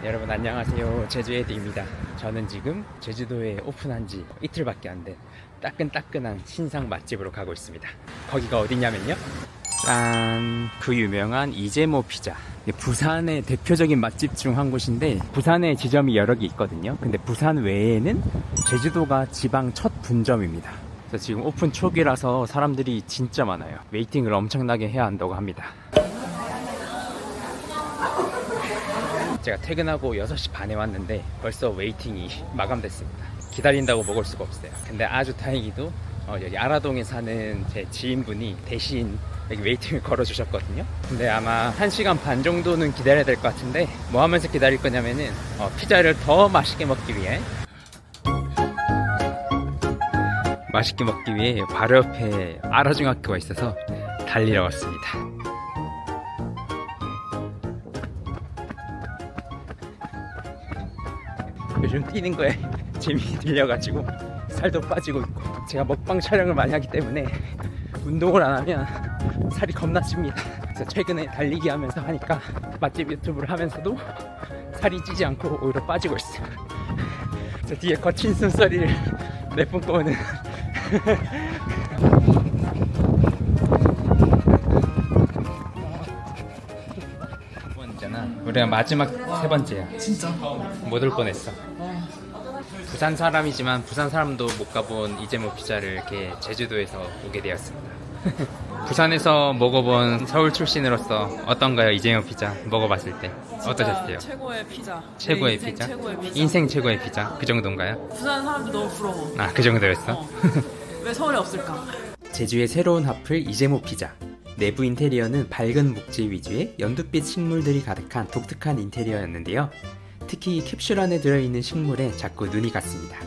여러분 안녕하세요. 제주에드입니다. 저는 지금 제주도에 오픈한 지 이틀밖에 안 된 따끈따끈한 신상 맛집으로 가고 있습니다. 거기가 어디냐면요, 짠! 그 유명한 이재모 피자. 부산의 대표적인 맛집 중 한 곳인데, 부산에 지점이 여러 개 있거든요. 근데 부산 외에는 제주도가 지방 첫 분점입니다. 그래서 지금 오픈 초기라서 사람들이 진짜 많아요. 웨이팅을 엄청나게 해야 한다고 합니다. 제가 퇴근하고 6시 반에 왔는데 벌써 웨이팅이 마감됐습니다. 기다린다고 먹을 수가 없어요. 근데 아주 다행히도 여기 아라동에 사는 제 지인분이 대신 여기 웨이팅을 걸어주셨거든요. 근데 아마 1시간 반 정도는 기다려야 될 것 같은데, 뭐 하면서 기다릴 거냐면은 피자를 더 맛있게 먹기 위해 바로 옆에 아라중학교가 있어서 달리러 왔습니다. 요즘 뛰는 거에 재미 들려가지고 살도 빠지고 있고, 제가 먹방 촬영을 많이 하기 때문에 운동을 안 하면 살이 겁나 찝니다. 그래서 최근에 달리기 하면서 하니까 맛집 유튜브를 하면서도 살이 찌지 않고 오히려 빠지고 있어요. 저 뒤에 거친 숨소리를 내뿜 거는 우리가 마지막 3번째야. 진짜? 못 올 뻔했어. 부산 사람이지만 부산 사람도 못 가본 이재모 피자를 이렇게 제주도에서 오게 되었습니다. 부산에서 먹어본 서울 출신으로서 어떤가요? 이재모 피자 먹어봤을 때 어떠셨어요? 최고의 피자. 최고의 인생 피자? 최고의 피자. 인생 최고의 피자? 그 정도인가요? 부산 사람들 너무 부러워. 아, 그 정도였어? 왜 서울에 없을까? 제주의 새로운 핫플 이재모 피자. 내부 인테리어는 밝은 목재 위주의 연두빛 식물들이 가득한 독특한 인테리어였는데요. 특히 이 캡슐 안에 들어있는 식물에 자꾸 눈이 갔습니다.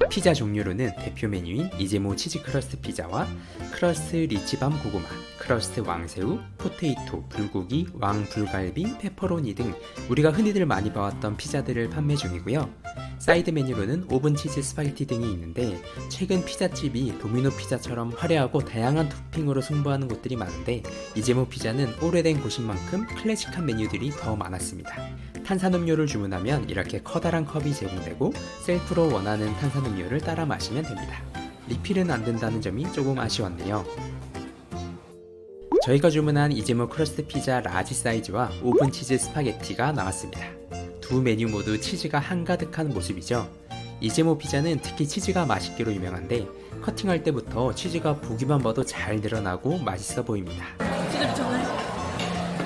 피자 종류로는 대표 메뉴인 이재모 치즈 크러스트 피자와 크러스트 리치밤 고구마, 크러스트 왕새우, 포테이토, 불고기, 왕 불갈비, 페퍼로니 등 우리가 흔히들 많이 봐왔던 피자들을 판매 중이고요. 사이드 메뉴로는 오븐 치즈 스파게티 등이 있는데, 최근 피자집이 도미노 피자처럼 화려하고 다양한 토핑으로 승부하는 곳들이 많은데, 이재모 피자는 오래된 곳인 만큼 클래식한 메뉴들이 더 많았습니다. 탄산음료를 주문하면 이렇게 커다란 컵이 제공되고 셀프로 원하는 탄산음료를 따라 마시면 됩니다. 리필은 안 된다는 점이 조금 아쉬웠네요. 저희가 주문한 이재모 크러스트 피자 라지 사이즈와 오븐 치즈 스파게티가 나왔습니다. 두 메뉴 모두 치즈가 한가득한 모습이죠. 이재모 피자는 특히 치즈가 맛있기로 유명한데, 커팅할 때부터 치즈가 보기만 봐도 잘 늘어나고 맛있어 보입니다. 치즈 미쳤네.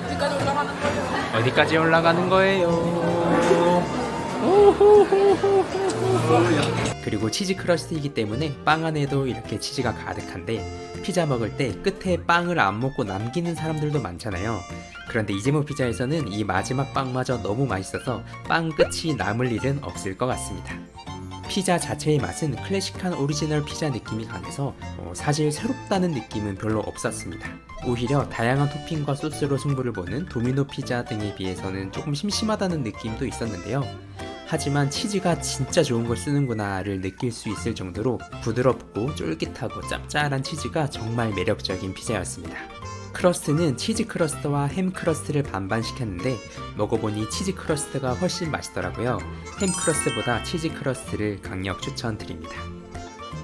어디까지 올라가는 거예요? 어디까지 올라가는 거예요? 그리고 치즈 크러스트이기 때문에 빵 안에도 이렇게 치즈가 가득한데, 피자 먹을 때 끝에 빵을 안 먹고 남기는 사람들도 많잖아요. 그런데 이재모 피자에서는 이 마지막 빵마저 너무 맛있어서 빵 끝이 남을 일은 없을 것 같습니다. 피자 자체의 맛은 클래식한 오리지널 피자 느낌이 강해서 사실 새롭다는 느낌은 별로 없었습니다. 오히려 다양한 토핑과 소스로 승부를 보는 도미노 피자 등에 비해서는 조금 심심하다는 느낌도 있었는데요. 하지만 치즈가 진짜 좋은 걸 쓰는구나를 느낄 수 있을 정도로 부드럽고 쫄깃하고 짭짤한 치즈가 정말 매력적인 피자였습니다. 크러스트는 치즈 크러스트와 햄 크러스트를 반반 시켰는데, 먹어보니 치즈 크러스트가 훨씬 맛있더라고요. 햄 크러스트보다 치즈 크러스트를 강력 추천드립니다.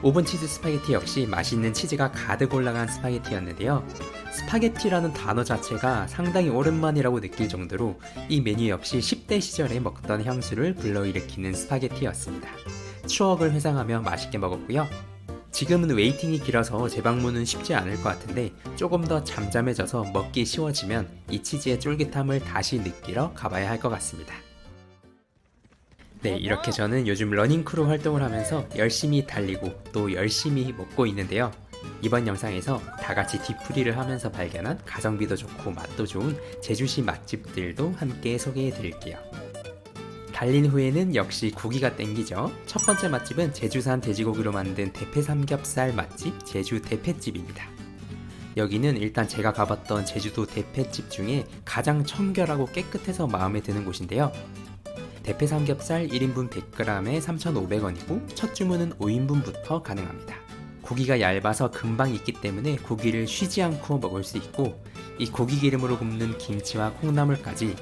오븐 치즈 스파게티 역시 맛있는 치즈가 가득 올라간 스파게티였는데요. 스파게티라는 단어 자체가 상당히 오랜만이라고 느낄 정도로 이 메뉴 역시 10대 시절에 먹던 향수를 불러일으키는 스파게티였습니다. 추억을 회상하며 맛있게 먹었고요. 지금은 웨이팅이 길어서 재방문은 쉽지 않을 것 같은데, 조금 더 잠잠해져서 먹기 쉬워지면 이 치즈의 쫄깃함을 다시 느끼러 가봐야 할 것 같습니다. 네, 이렇게 저는 요즘 러닝크루 활동을 하면서 열심히 달리고 또 열심히 먹고 있는데요. 이번 영상에서 다같이 뒤풀이를 하면서 발견한 가성비도 좋고 맛도 좋은 제주시 맛집들도 함께 소개해 드릴게요. 달린 후에는 역시 고기가 땡기죠. 첫 번째 맛집은 제주산 돼지고기로 만든 대패 삼겹살 맛집 제주 대패집입니다. 여기는 일단 제가 가봤던 제주도 대패집 중에 가장 청결하고 깨끗해서 마음에 드는 곳인데요. 대패 삼겹살 1인분 100g에 3,500원이고 첫 주문은 5인분부터 가능합니다. 고기가 얇아서 금방 익기 때문에 고기를 쉬지 않고 먹을 수 있고, 이 고기 기름으로 굽는 김치와 콩나물까지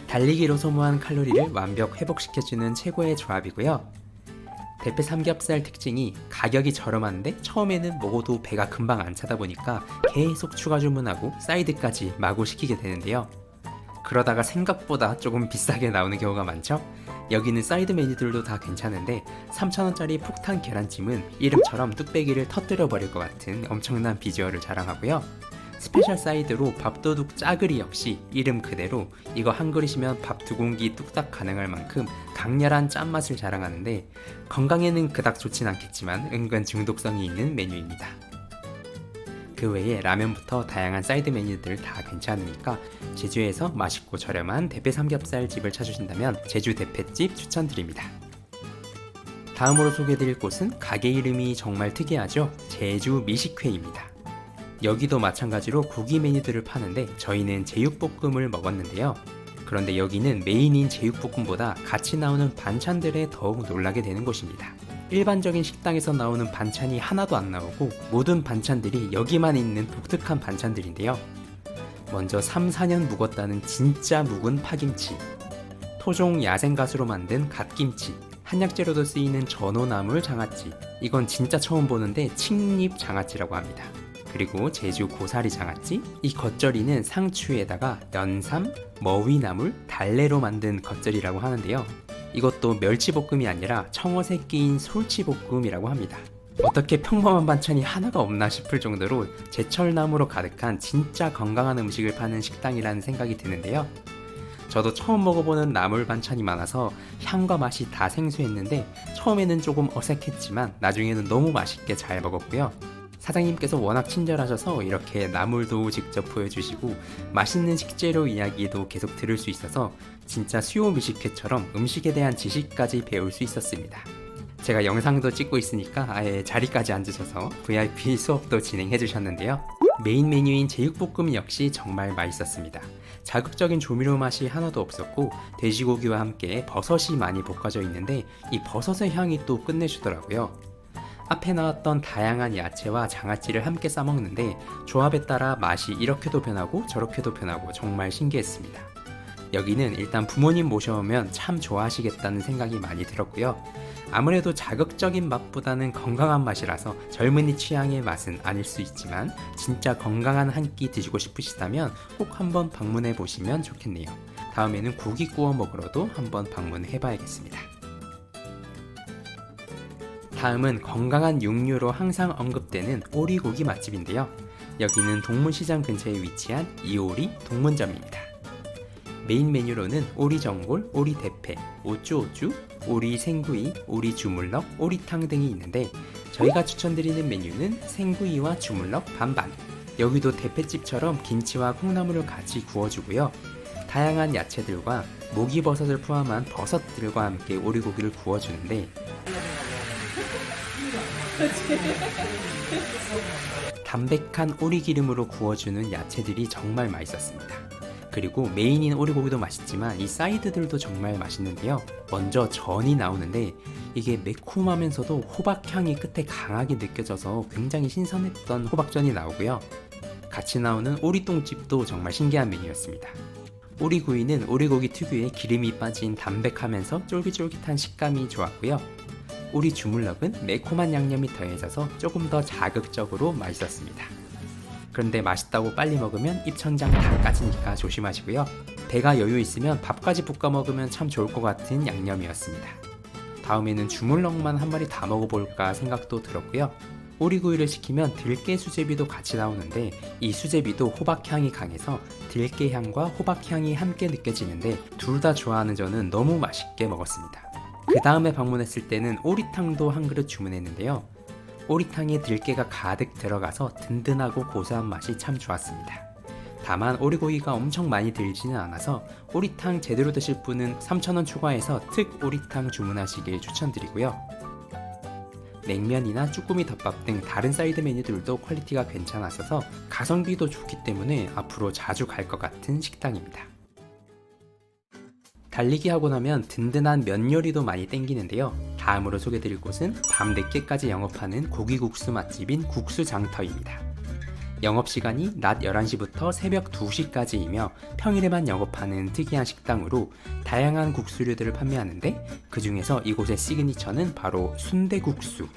달리기로 소모한 칼로리를 완벽 회복시켜주는 최고의 조합이고요. 대패 삼겹살 특징이 가격이 저렴한데 처음에는 먹어도 배가 금방 안 차다 보니까 계속 추가 주문하고 사이드까지 마구 시키게 되는데요. 그러다가 생각보다 조금 비싸게 나오는 경우가 많죠? 여기는 사이드 메뉴들도 다 괜찮은데 3,000원짜리 폭탄 계란찜은 이름처럼 뚝배기를 터뜨려 버릴 것 같은 엄청난 비주얼을 자랑하고요. 스페셜 사이드로 밥도둑 짜글이 역시 이름 그대로 이거 한 그릇이면 밥 2공기 뚝딱 가능할 만큼 강렬한 짠맛을 자랑하는데 건강에는 그닥 좋진 않겠지만 은근 중독성이 있는 메뉴입니다. 그 외에 라면부터 다양한 사이드 메뉴들 다 괜찮으니까 제주에서 맛있고 저렴한 대패 삼겹살 집을 찾으신다면 제주 대패집 추천드립니다. 다음으로 소개해드릴 곳은 가게 이름이 정말 특이하죠? 제주 미식회입니다. 여기도 마찬가지로 고기 메뉴들을 파는데 저희는 제육볶음을 먹었는데요. 그런데 여기는 메인인 제육볶음보다 같이 나오는 반찬들에 더욱 놀라게 되는 곳입니다. 일반적인 식당에서 나오는 반찬이 하나도 안 나오고 모든 반찬들이 여기만 있는 독특한 반찬들인데요. 먼저 3, 4년 묵었다는 진짜 묵은 파김치, 토종 야생갓으로 만든 갓김치, 한약재로도 쓰이는 전어나물 장아찌, 이건 진짜 처음 보는데 칡잎 장아찌라고 합니다. 그리고 제주 고사리 장아찌, 이 겉절이는 상추에다가 연삼, 머위나물, 달래로 만든 겉절이라고 하는데요. 이것도 멸치볶음이 아니라 청어새 끼인 솔치볶음이라고 합니다. 어떻게 평범한 반찬이 하나가 없나 싶을 정도로 제철나무로 가득한 진짜 건강한 음식을 파는 식당이라는 생각이 드는데요. 저도 처음 먹어보는 나물 반찬이 많아서 향과 맛이 다 생소했는데 처음에는 조금 어색했지만 나중에는 너무 맛있게 잘 먹었고요. 사장님께서 워낙 친절하셔서 이렇게 나물도 직접 보여주시고 맛있는 식재료 이야기도 계속 들을 수 있어서 진짜 수요 미식회처럼 음식에 대한 지식까지 배울 수 있었습니다. 제가 영상도 찍고 있으니까 아예 자리까지 앉으셔서 VIP 수업도 진행해 주셨는데요. 메인 메뉴인 제육볶음 역시 정말 맛있었습니다. 자극적인 조미료 맛이 하나도 없었고 돼지고기와 함께 버섯이 많이 볶아져 있는데 이 버섯의 향이 또 끝내주더라고요. 앞에 나왔던 다양한 야채와 장아찌를 함께 싸먹는데 조합에 따라 맛이 이렇게도 변하고 저렇게도 변하고 정말 신기했습니다. 여기는 일단 부모님 모셔오면 참 좋아하시겠다는 생각이 많이 들었고요. 아무래도 자극적인 맛보다는 건강한 맛이라서 젊은이 취향의 맛은 아닐 수 있지만 진짜 건강한 한 끼 드시고 싶으시다면 꼭 한번 방문해 보시면 좋겠네요. 다음에는 고기 구워 먹으러도 한번 방문해 봐야겠습니다. 다음은 건강한 육류로 항상 언급되는 오리고기 맛집인데요. 여기는 동문시장 근처에 위치한 이오리 동문점입니다. 메인 메뉴로는 오리전골, 오리대패, 오쭈오쭈, 오리 생구이, 오리 주물럭, 오리탕 등이 있는데 저희가 추천드리는 메뉴는 생구이와 주물럭 반반. 여기도 대패집처럼 김치와 콩나물을 같이 구워주고요. 다양한 야채들과 목이버섯을 포함한 버섯들과 함께 오리고기를 구워주는데 담백한 오리기름으로 구워주는 야채들이 정말 맛있었습니다. 그리고 메인인 오리고기도 맛있지만 이 사이드들도 정말 맛있는데요. 먼저 전이 나오는데 이게 매콤하면서도 호박향이 끝에 강하게 느껴져서 굉장히 신선했던 호박전이 나오고요. 같이 나오는 오리똥집도 정말 신기한 메뉴였습니다. 오리구이는 오리고기 특유의 기름이 빠진 담백하면서 쫄깃쫄깃한 식감이 좋았고요. 오리 주물럭은 매콤한 양념이 더해져서 조금 더 자극적으로 맛있었습니다. 그런데 맛있다고 빨리 먹으면 입천장 다 까지니까 조심하시고요. 배가 여유 있으면 밥까지 볶아 먹으면 참 좋을 것 같은 양념이었습니다. 다음에는 주물럭만 한 마리 다 먹어볼까 생각도 들었고요. 오리구이를 시키면 들깨 수제비도 같이 나오는데 이 수제비도 호박향이 강해서 들깨향과 호박향이 함께 느껴지는데 둘 다 좋아하는 저는 너무 맛있게 먹었습니다. 그 다음에 방문했을 때는 오리탕도 한 그릇 주문했는데요. 오리탕에 들깨가 가득 들어가서 든든하고 고소한 맛이 참 좋았습니다. 다만 오리고기가 엄청 많이 들지는 않아서 오리탕 제대로 드실 분은 3,000원 추가해서 특 오리탕 주문하시길 추천드리고요. 냉면이나 쭈꾸미 덮밥 등 다른 사이드 메뉴들도 퀄리티가 괜찮았어서 가성비도 좋기 때문에 앞으로 자주 갈 것 같은 식당입니다. 달리기 하고 나면 든든한 면 요리도 많이 땡기는데요. 다음으로 소개드릴 곳은 밤 늦게까지 영업하는 고기국수 맛집인 국수장터입니다. 영업시간이 낮 11시부터 새벽 2시까지이며 평일에만 영업하는 특이한 식당으로 다양한 국수류들을 판매하는데 그 중에서 이곳의 시그니처는 바로 순대국수.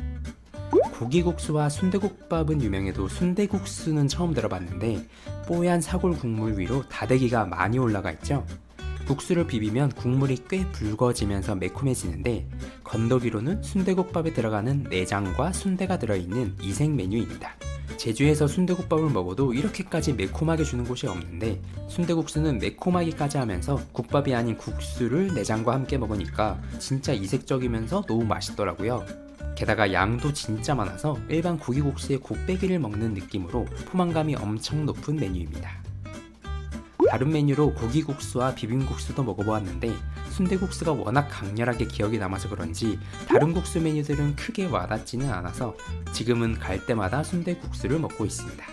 고기국수와 순대국밥은 유명해도 순대국수는 처음 들어봤는데 뽀얀 사골 국물 위로 다대기가 많이 올라가 있죠. 국수를 비비면 국물이 꽤 붉어지면서 매콤해지는데 건더기로는 순대국밥에 들어가는 내장과 순대가 들어있는 이색 메뉴입니다. 제주에서 순대국밥을 먹어도 이렇게까지 매콤하게 주는 곳이 없는데 순대국수는 매콤하기까지 하면서 국밥이 아닌 국수를 내장과 함께 먹으니까 진짜 이색적이면서 너무 맛있더라고요. 게다가 양도 진짜 많아서 일반 고기국수의 곱빼기를 먹는 느낌으로 포만감이 엄청 높은 메뉴입니다. 다른 메뉴로 고기국수와 비빔국수도 먹어보았는데 순대국수가 워낙 강렬하게 기억이 남아서 그런지 다른 국수 메뉴들은 크게 와닿지는 않아서 지금은 갈 때마다 순대국수를 먹고 있습니다.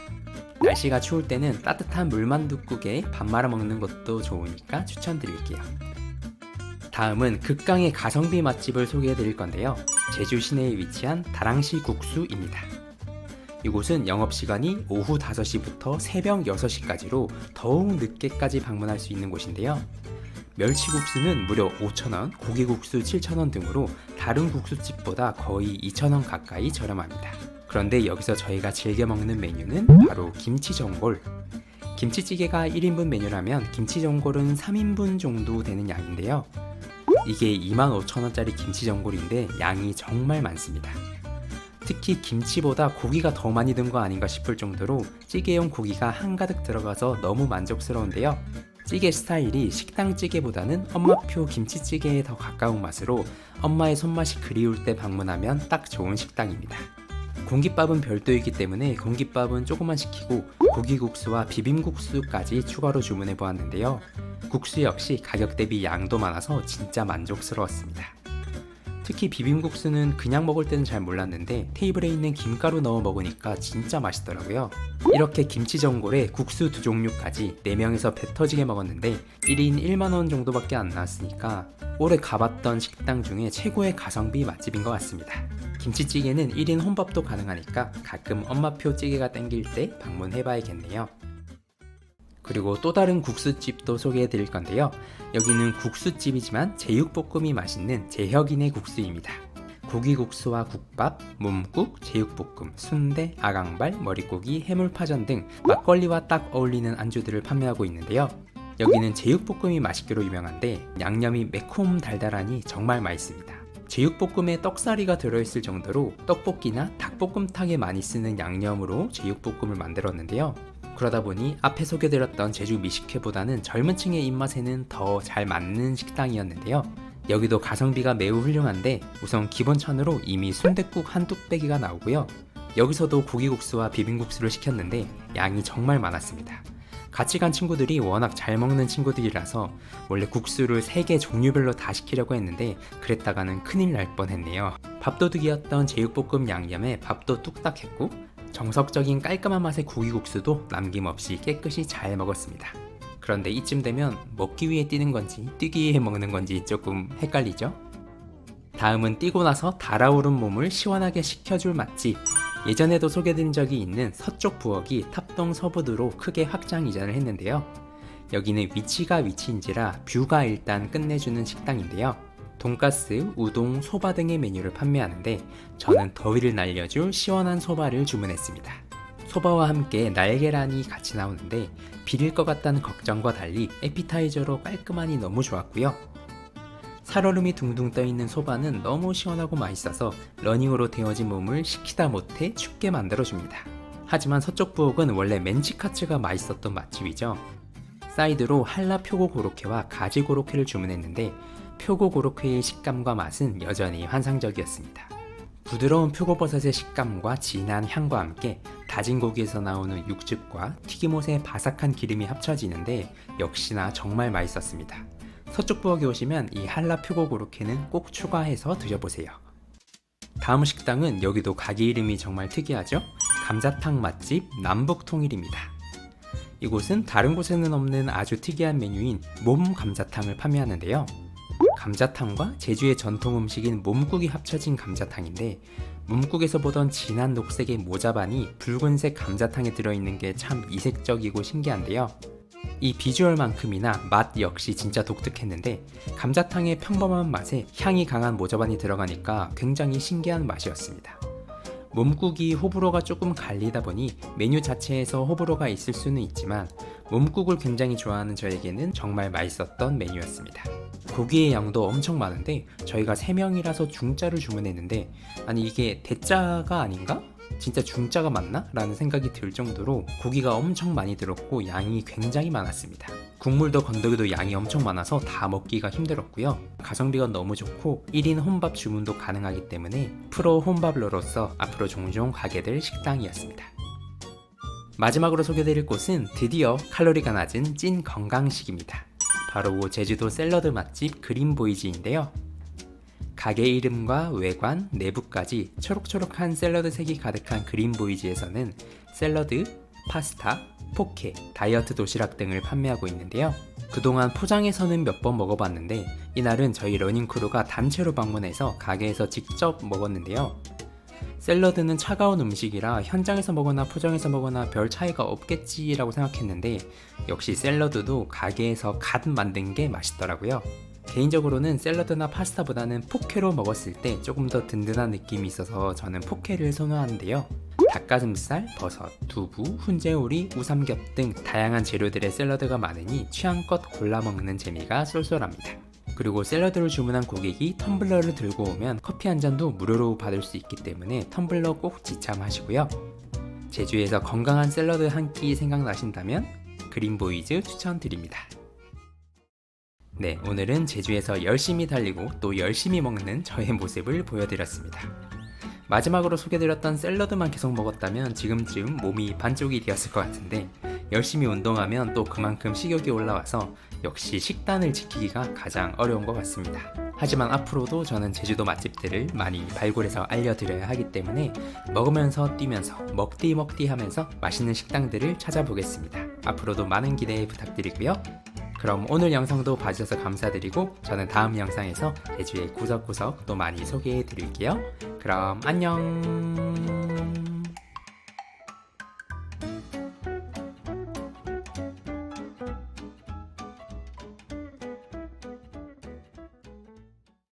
날씨가 추울 때는 따뜻한 물만둣국에 밥 말아 먹는 것도 좋으니까 추천드릴게요. 다음은 극강의 가성비 맛집을 소개해드릴 건데요. 제주 시내에 위치한 다랑시 국수입니다. 이곳은 영업시간이 오후 5시부터 새벽 6시까지로 더욱 늦게까지 방문할 수 있는 곳인데요. 멸치국수는 무려 5,000원, 고기국수 7,000원 등으로 다른 국수집보다 거의 2,000원 가까이 저렴합니다. 그런데 여기서 저희가 즐겨 먹는 메뉴는 바로 김치전골. 김치찌개가 1인분 메뉴라면 김치전골은 3인분 정도 되는 양인데요. 이게 25,000원짜리 김치전골인데 양이 정말 많습니다. 특히 김치보다 고기가 더 많이 든 거 아닌가 싶을 정도로 찌개용 고기가 한가득 들어가서 너무 만족스러운데요. 찌개 스타일이 식당 찌개보다는 엄마표 김치찌개에 더 가까운 맛으로 엄마의 손맛이 그리울 때 방문하면 딱 좋은 식당입니다. 공깃밥은 별도이기 때문에 공깃밥은 조금만 시키고 고기국수와 비빔국수까지 추가로 주문해 보았는데요. 국수 역시 가격 대비 양도 많아서 진짜 만족스러웠습니다. 특히 비빔국수는 그냥 먹을 때는 잘 몰랐는데 테이블에 있는 김가루 넣어 먹으니까 진짜 맛있더라고요. 이렇게 김치전골에 국수 2종류까지 4명이서 배 터지게 먹었는데 1인 1만원 정도밖에 안 나왔으니까 올해 가봤던 식당 중에 최고의 가성비 맛집인 것 같습니다. 김치찌개는 1인 혼밥도 가능하니까 가끔 엄마표 찌개가 땡길 때 방문해봐야겠네요. 그리고 또 다른 국수집도 소개해 드릴 건데요. 여기는 국수집이지만 제육볶음이 맛있는 제혁인의 국수입니다. 고기국수와 국밥, 몸국, 제육볶음, 순대, 아강발, 머릿고기, 해물파전 등 막걸리와 딱 어울리는 안주들을 판매하고 있는데요. 여기는 제육볶음이 맛있기로 유명한데 양념이 매콤 달달하니 정말 맛있습니다. 제육볶음에 떡사리가 들어있을 정도로 떡볶이나 닭볶음탕에 많이 쓰는 양념으로 제육볶음을 만들었는데요. 그러다 보니 앞에 소개드렸던 제주 미식회보다는 젊은 층의 입맛에는 더 잘 맞는 식당이었는데요. 여기도 가성비가 매우 훌륭한데 우선 기본찬으로 이미 순댓국 한 뚝배기가 나오고요. 여기서도 고기국수와 비빔국수를 시켰는데 양이 정말 많았습니다. 같이 간 친구들이 워낙 잘 먹는 친구들이라서 원래 국수를 3개 종류별로 다 시키려고 했는데 그랬다가는 큰일 날 뻔했네요. 밥도둑이었던 제육볶음 양념에 밥도 뚝딱 했고 정석적인 깔끔한 맛의 고기국수도 남김없이 깨끗이 잘 먹었습니다. 그런데 이쯤 되면 먹기 위해 뛰는 건지 뛰기 위해 먹는 건지 조금 헷갈리죠? 다음은 뛰고 나서 달아오른 몸을 시원하게 식혀줄 맛집. 예전에도 소개드린 적이 있는 서쪽 부엌이 탑동 서부두로 크게 확장 이전을 했는데요. 여기는 위치가 위치인지라 뷰가 일단 끝내주는 식당인데요. 돈가스, 우동, 소바 등의 메뉴를 판매하는데 저는 더위를 날려줄 시원한 소바를 주문했습니다. 소바와 함께 날계란이 같이 나오는데 비릴 것 같다는 걱정과 달리 에피타이저로 깔끔하니 너무 좋았고요. 살얼음이 둥둥 떠있는 소바는 너무 시원하고 맛있어서 러닝으로 데워진 몸을 식히다 못해 춥게 만들어줍니다. 하지만 서쪽 부엌은 원래 멘치카츠가 맛있었던 맛집이죠. 사이드로 한라 표고 고로케와 가지 고로케를 주문했는데 표고 고로케의 식감과 맛은 여전히 환상적이었습니다. 부드러운 표고버섯의 식감과 진한 향과 함께 다진 고기에서 나오는 육즙과 튀김옷의 바삭한 기름이 합쳐지는데 역시나 정말 맛있었습니다. 서쪽 부엌에 오시면 이 한라 표고 고로케는 꼭 추가해서 드셔보세요. 다음 식당은 여기도 가게 이름이 정말 특이하죠? 감자탕 맛집 남북통일입니다. 이곳은 다른 곳에는 없는 아주 특이한 메뉴인 몸 감자탕을 판매하는데요. 감자탕과 제주의 전통 음식인 몸국이 합쳐진 감자탕인데 문국에서 보던 진한 녹색의 모자반이 붉은색 감자탕에 들어있는 게 참 이색적이고 신기한데요. 이 비주얼만큼이나 맛 역시 진짜 독특했는데 감자탕의 평범한 맛에 향이 강한 모자반이 들어가니까 굉장히 신기한 맛이었습니다. 몸국이 호불호가 조금 갈리다 보니 메뉴 자체에서 호불호가 있을 수는 있지만 몸국을 굉장히 좋아하는 저에게는 정말 맛있었던 메뉴였습니다. 고기의 양도 엄청 많은데 저희가 3명이라서 중짜를 주문했는데 아니 이게 대짜가 아닌가? 진짜 중짜가 맞나? 라는 생각이 들 정도로 고기가 엄청 많이 들었고 양이 굉장히 많았습니다. 국물도 건더기도 양이 엄청 많아서 다 먹기가 힘들었고요. 가성비가 너무 좋고 1인 혼밥 주문도 가능하기 때문에 프로 혼밥러로서 앞으로 종종 가게 될 식당이었습니다. 마지막으로 소개드릴 곳은 드디어 칼로리가 낮은 찐 건강식입니다. 바로 제주도 샐러드 맛집 그린보이즈인데요. 가게 이름과 외관, 내부까지 초록초록한 샐러드 색이 가득한 그린보이즈에서는 샐러드, 파스타, 포케, 다이어트 도시락 등을 판매하고 있는데요. 그동안 포장해서는 몇 번 먹어봤는데 이날은 저희 러닝크루가 단체로 방문해서 가게에서 직접 먹었는데요. 샐러드는 차가운 음식이라 현장에서 먹거나 포장해서 먹거나 별 차이가 없겠지라고 생각했는데 역시 샐러드도 가게에서 갓 만든 게 맛있더라고요. 개인적으로는 샐러드나 파스타보다는 포케로 먹었을 때 조금 더 든든한 느낌이 있어서 저는 포케를 선호하는데요. 닭가슴살, 버섯, 두부, 훈제오리, 우삼겹 등 다양한 재료들의 샐러드가 많으니 취향껏 골라 먹는 재미가 쏠쏠합니다. 그리고 샐러드를 주문한 고객이 텀블러를 들고 오면 커피 한 잔도 무료로 받을 수 있기 때문에 텀블러 꼭 지참하시고요. 제주에서 건강한 샐러드 한 끼 생각나신다면 그린보이즈 추천드립니다. 네, 오늘은 제주에서 열심히 달리고 또 열심히 먹는 저의 모습을 보여드렸습니다. 마지막으로 소개드렸던 샐러드만 계속 먹었다면 지금쯤 몸이 반쪽이 되었을 것 같은데 열심히 운동하면 또 그만큼 식욕이 올라와서 역시 식단을 지키기가 가장 어려운 것 같습니다. 하지만 앞으로도 저는 제주도 맛집들을 많이 발굴해서 알려드려야 하기 때문에 먹으면서 뛰면서 먹디 하면서 맛있는 식당들을 찾아보겠습니다. 앞으로도 많은 기대 부탁드리고요. 그럼 오늘 영상도 봐주셔서 감사드리고 저는 다음 영상에서 제주의 구석구석 또 많이 소개해 드릴게요. 그럼 안녕.